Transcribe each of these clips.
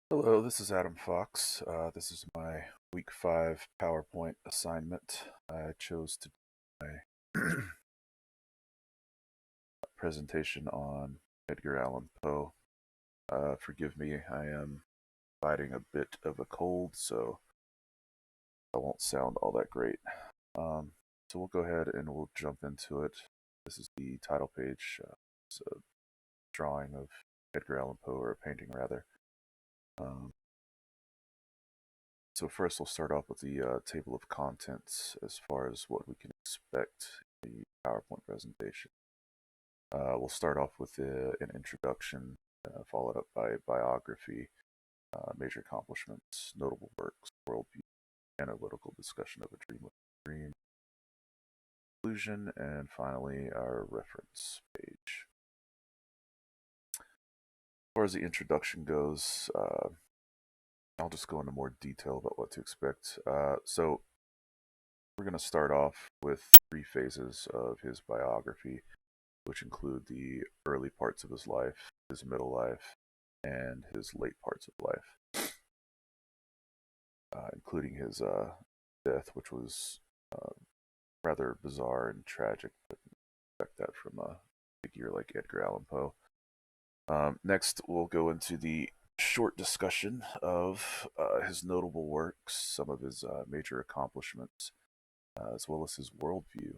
Hello, this is Adam Fox. This is my week 5 PowerPoint assignment. I chose to do my presentation on Edgar Allan Poe. Forgive me, I am fighting a bit of a cold, so I won't sound all that great. So we'll go ahead and we'll jump into it. This is the title page. It's a drawing of Edgar Allan Poe, or a painting rather. Um, So first we'll start off with the table of contents as far as what we can expect in the PowerPoint presentation. We'll start off with an introduction, followed up by biography, major accomplishments, notable works, worldview, analytical discussion of a dream within a dream, conclusion, and finally our reference page. As far as the introduction goes, I'll just go into more detail about what to expect. So we're going to start off with 3 phases of his biography, which include the early parts of his life, his middle life, and his late parts of life, including his death, which was rather bizarre and tragic, but expect that from a figure like Edgar Allan Poe. Next, we'll go into the short discussion of his notable works, some of his major accomplishments, as well as his worldview.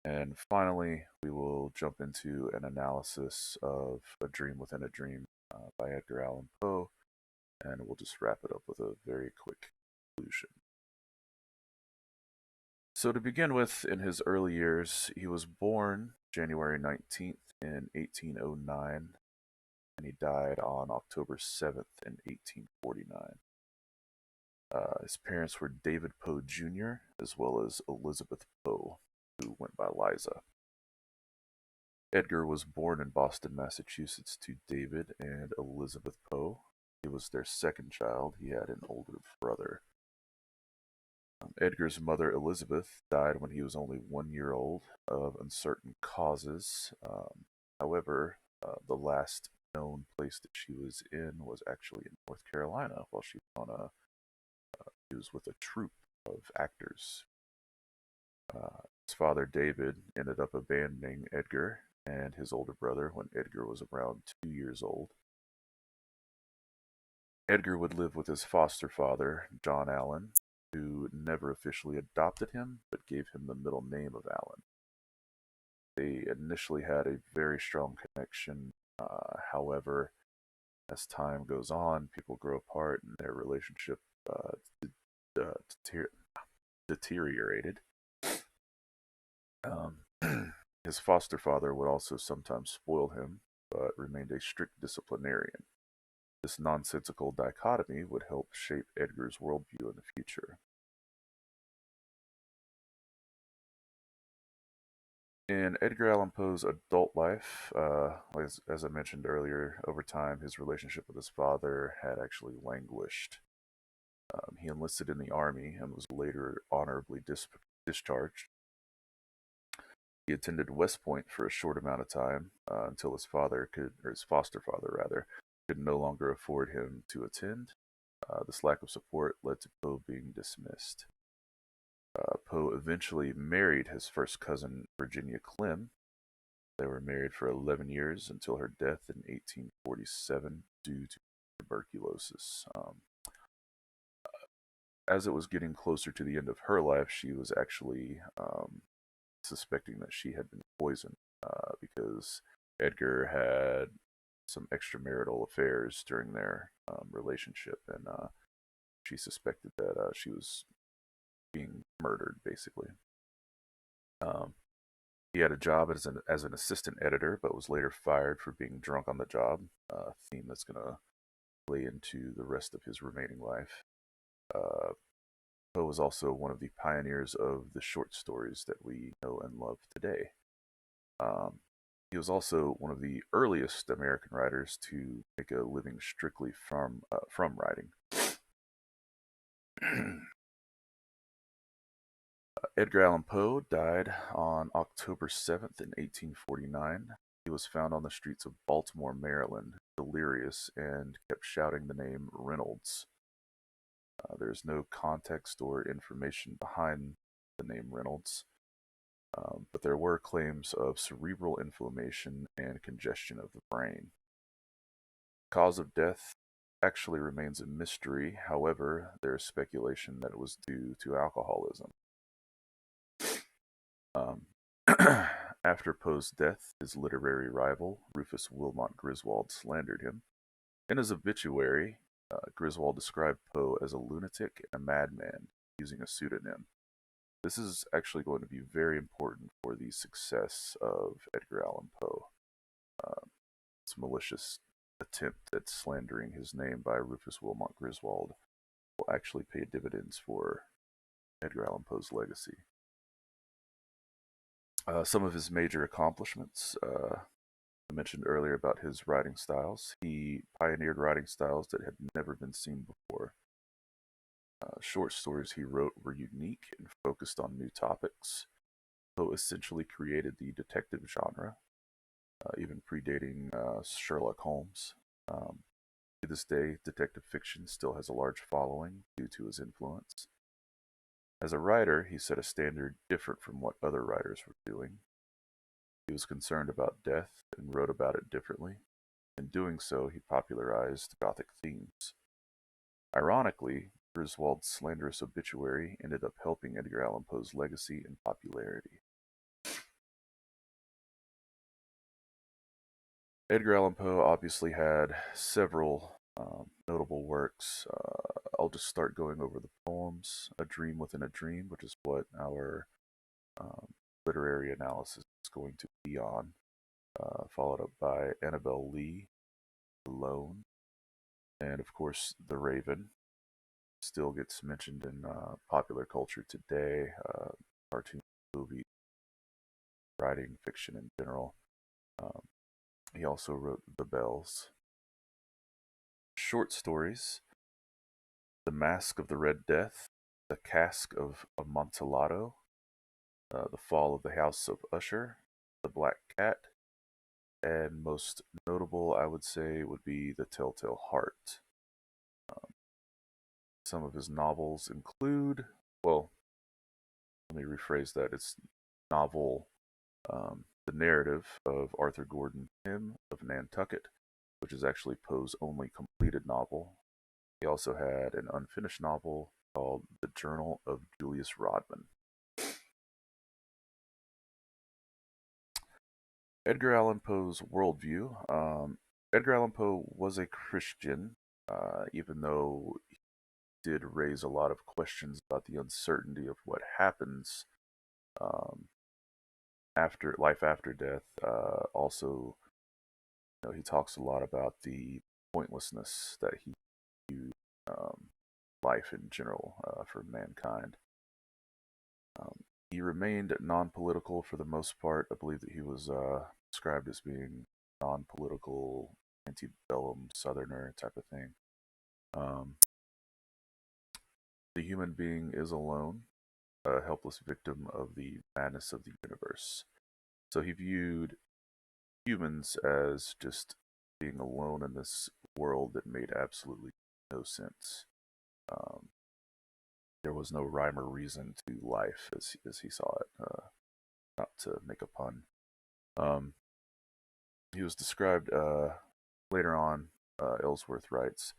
And finally, we will jump into an analysis of A Dream Within a Dream by Edgar Allan Poe, and we'll just wrap it up with a very quick conclusion. So, to begin with, in his early years, he was born January 19th in 1809, and he died on October 7th in 1849. His parents were David Poe Jr. as well as Elizabeth Poe, who went by Liza. Edgar was born in Boston, Massachusetts, to David and Elizabeth Poe. He was their second child. He had an older brother. Edgar's mother, Elizabeth, died when he was only 1 year old of uncertain causes. However, the last known place that she was in was actually in North Carolina while she was with a troupe of actors. His father, David, ended up abandoning Edgar and his older brother when Edgar was around 2 years old. Edgar would live with his foster father, John Allan, who never officially adopted him but gave him the middle name of Allan. They initially had a very strong connection. However, as time goes on, people grow apart and their relationship deter- deteriorated. Um, his foster father would also sometimes spoil him, but remained a strict disciplinarian. This nonsensical dichotomy would help shape Edgar's worldview in the future. In Edgar Allan Poe's adult life, as I mentioned earlier, over time his relationship with his father had actually languished. He enlisted in the army and was later honorably discharged. He attended West Point for a short amount of time until his foster father rather, could no longer afford him to attend. This lack of support led to Poe being dismissed. Poe eventually married his first cousin, Virginia Clem. They were married for 11 years until her death in 1847 due to tuberculosis. As it was getting closer to the end of her life, she was actually suspecting that she had been poisoned because Edgar had some extramarital affairs during their relationship, and she suspected that she was being murdered, basically. Um, he had a job as an assistant editor, but was later fired for being drunk on the job, a theme that's going to play into the rest of his remaining life. Uh, Poe was also one of the pioneers of the short stories that we know and love today. Um, he was also one of the earliest American writers to make a living strictly from writing. Edgar Allan Poe died on October 7th in 1849. He was found on the streets of Baltimore, Maryland, delirious, and kept shouting the name Reynolds. There's no context or information behind the name Reynolds, but there were claims of cerebral inflammation and congestion of the brain. Cause of death actually remains a mystery. However, there is speculation that it was due to alcoholism. Um, After Poe's death, his literary rival, Rufus Wilmot Griswold, slandered him. In his obituary, Griswold described Poe as a lunatic and a madman, using a pseudonym. This is actually going to be very important for the success of Edgar Allan Poe. This malicious attempt at slandering his name by Rufus Wilmot Griswold will actually pay dividends for Edgar Allan Poe's legacy. Some of his major accomplishments, I mentioned earlier about his writing styles. He pioneered writing styles that had never been seen before. Short stories he wrote were unique and focused on new topics. Poe essentially created the detective genre, even predating Sherlock Holmes. To this day, detective fiction still has a large following due to his influence. As a writer, he set a standard different from what other writers were doing. He was concerned about death and wrote about it differently. In doing so, he popularized Gothic themes. Ironically, Griswold's slanderous obituary ended up helping Edgar Allan Poe's legacy and popularity. Edgar Allan Poe obviously had several notable works. I'll just start going over the poems. A Dream Within a Dream, which is what our um, literary analysis is going to be on, followed up by Annabel Lee, Alone, and of course The Raven. Still gets mentioned in popular culture today, cartoon, movie, writing, fiction in general. Um, he also wrote The Bells. Short stories: The Mask of the Red Death, The Cask of Amontillado, The Fall of the House of Usher, The Black Cat, and most notable, I would say, would be The Telltale Heart. Um, some of his novels include, well, let me rephrase that. It's novel, The Narrative of Arthur Gordon Pym of Nantucket, which is actually Poe's only completed novel. He also had an unfinished novel called The Journal of Julius Rodman. Edgar Allan Poe's worldview. Edgar Allan Poe was a Christian, even though he did raise a lot of questions about the uncertainty of what happens um, after life after death. Also, he talks a lot about the pointlessness that he viewed life in general for mankind. He remained non-political for the most part. I believe that he was described as being non-political, antebellum Southerner type of thing. Um, the human being is alone, a helpless victim of the madness of the universe. So he viewed humans as just being alone in this world that made absolutely no sense. Um, there was no rhyme or reason to life as he saw it, not to make a pun. Um, he was described later on, Ellsworth writes,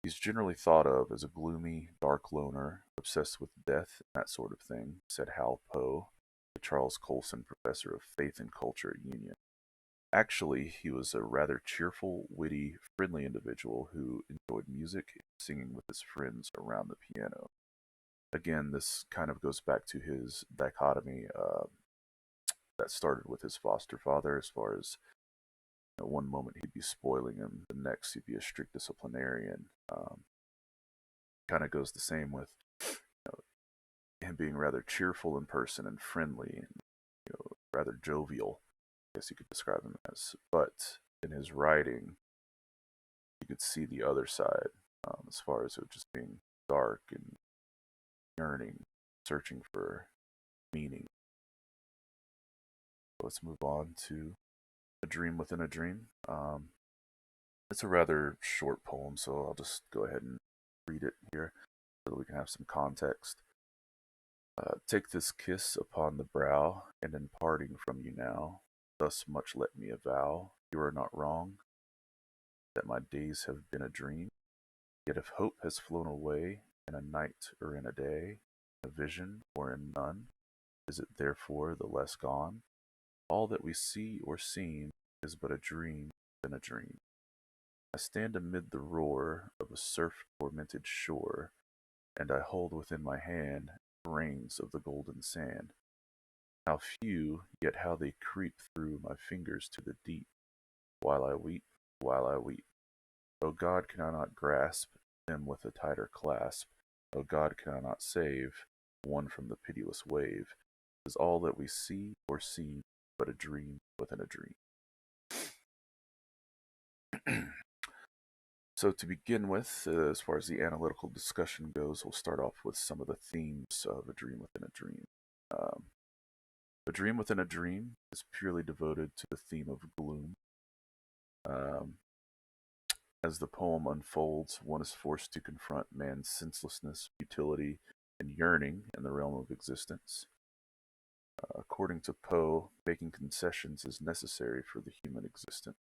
he's generally thought of as a gloomy, dark loner, obsessed with death and that sort of thing, said Hal Poe, the Charles Colson Professor of Faith and Culture at Union. Actually, he was a rather cheerful, witty, friendly individual who enjoyed music and singing with his friends around the piano. Again, this kind of goes back to his dichotomy that started with his foster father, as far as one moment he'd be spoiling him, the next he'd be a strict disciplinarian. Kind of goes the same with him being rather cheerful in person and friendly and rather jovial, I guess you could describe him as. But in his writing, you could see the other side, as far as it just being dark and yearning, searching for meaning. Let's move on to A Dream Within a Dream. It's a rather short poem, so I'll just go ahead and read it here so that we can have some context. Take this kiss upon the brow, and in parting from you now, thus much let me avow, you are not wrong, that my days have been a dream. Yet if hope has flown away, in a night or in a day, a vision or in none, is it therefore the less gone? All that we see or seem is but a dream within a dream. I stand amid the roar of a surf-tormented shore, and I hold within my hand grains of the golden sand. How few, yet how they creep through my fingers to the deep, while I weep, while I weep. O God, can I not grasp them with a tighter clasp? O God, can I not save one from the pitiless wave? Is all that we see or seem but a dream within a dream? So to begin with, as far as the analytical discussion goes, we'll start off with some of the themes of A Dream Within a Dream. Um, a Dream Within a Dream is purely devoted to the theme of gloom. Um, as the poem unfolds, one is forced to confront man's senselessness, futility, and yearning in the realm of existence. According to Poe, making concessions is necessary for the human existence.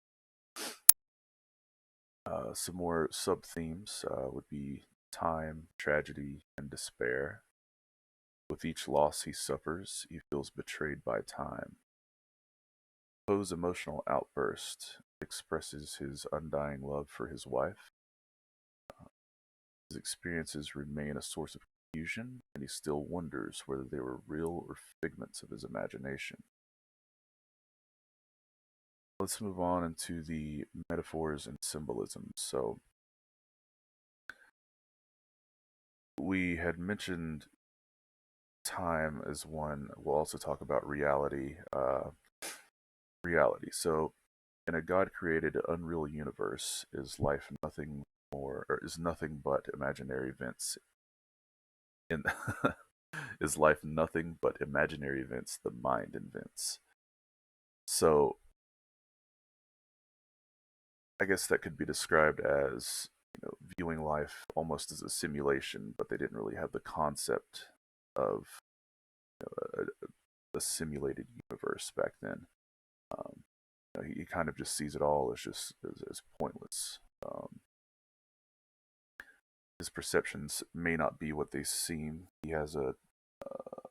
Some more sub themes would be time, tragedy, and despair. With each loss he suffers, he feels betrayed by time. Poe's emotional outburst expresses his undying love for his wife. His experiences remain a source of confusion, and he still wonders whether they were real or figments of his imagination. Let's move on into the metaphors and symbolism. So, we had mentioned time as one. We'll also talk about reality. Reality. So, in a God-created, unreal universe, is life nothing more, or is nothing but imaginary events? In is life nothing but imaginary events the mind invents? So, I guess that could be described as viewing life almost as a simulation, but they didn't really have the concept of a simulated universe back then. Um, he kind of just sees it all as just as pointless. His perceptions may not be what they seem. He has a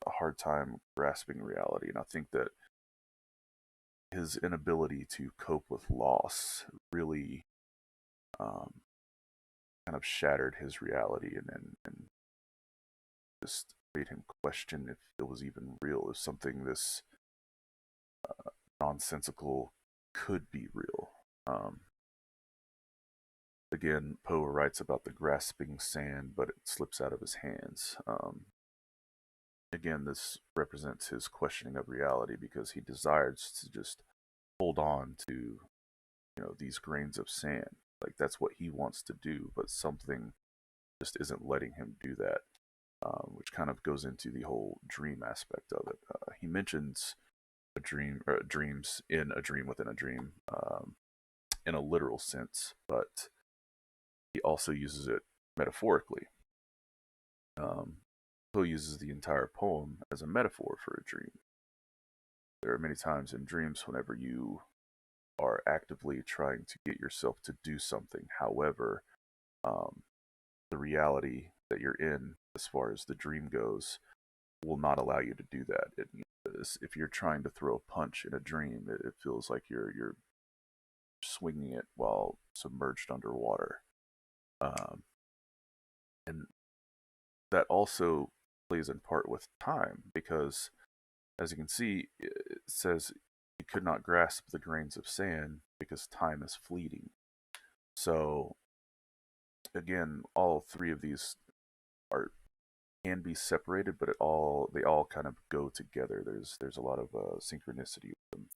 hard time grasping reality, and I think that his inability to cope with loss really kind of shattered his reality and just made him question if it was even real, if something this nonsensical could be real. Again, Poe writes about the grasping sand, but it slips out of his hands. Again, this represents his questioning of reality because he desires to just hold on to, these grains of sand. Like that's what he wants to do, but something just isn't letting him do that, which kind of goes into the whole dream aspect of it. He mentions a dream, or dreams in a dream within a dream, in a literal sense, but he also uses it metaphorically. Poe uses the entire poem as a metaphor for a dream. There are many times in dreams whenever you are actively trying to get yourself to do something. However, um, the reality that you're in, as far as the dream goes, will not allow you to do that. If you're trying to throw a punch in a dream, it feels like you're swinging it while submerged underwater, and that also plays in part with time because, as you can see, it says you could not grasp the grains of sand because time is fleeting. So again, all three of these are can be separated, but they all kind of go together. There's a lot of synchronicity with them.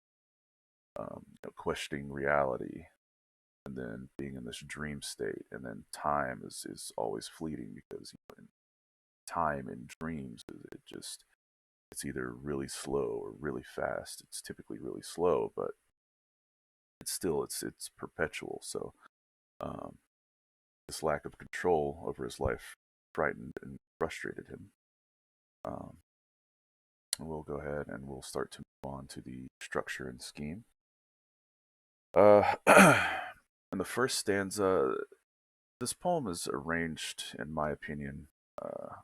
Questioning reality, and then being in this dream state, and then time is always fleeting because time in dreams it's either really slow or really fast. It's typically really slow, but it's perpetual. So um, this lack of control over his life frightened and frustrated him. Um, we'll go ahead and we'll start to move on to the structure and scheme. In the first stanza, this poem is arranged, in my opinion, uh,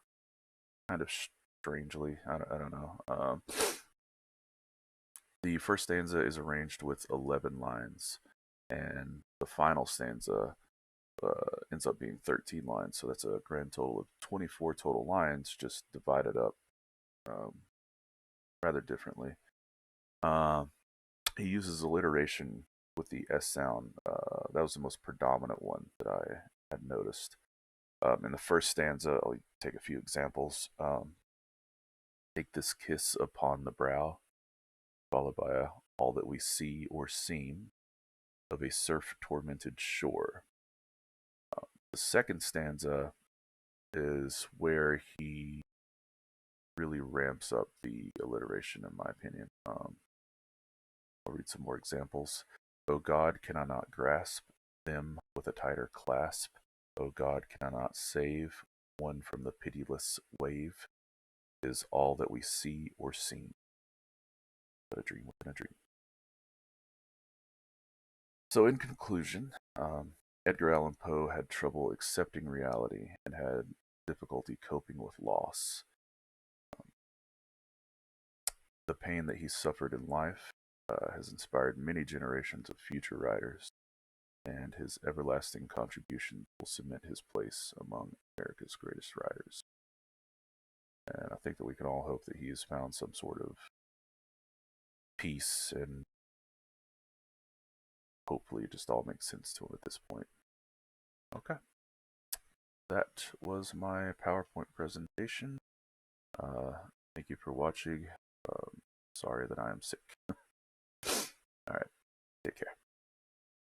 kind of strangely. I don't know. The first stanza is arranged with 11 lines, and the final stanza ends up being 13 lines. So that's a grand total of 24 total lines, just divided up um, rather differently. He uses alliteration with the S sound. That was the most predominant one that I had noticed. In the first stanza, I'll take a few examples. Take this kiss upon the brow, followed by all that we see or seem of a surf tormented shore. The second stanza is where he really ramps up the alliteration, in my opinion. I'll read some more examples. O God, can I not grasp them with a tighter clasp? O God, can I not save one from the pitiless wave? Is all that we see or seem but a dream within a dream. So, in conclusion, Edgar Allan Poe had trouble accepting reality and had difficulty coping with loss. The pain that he suffered in life has inspired many generations of future writers, and his everlasting contribution will cement his place among America's greatest writers. And I think that we can all hope that he has found some sort of peace, and hopefully it just all makes sense to him at this point. Okay. That was my PowerPoint presentation. Thank you for watching. Sorry that I am sick. All right. Take care.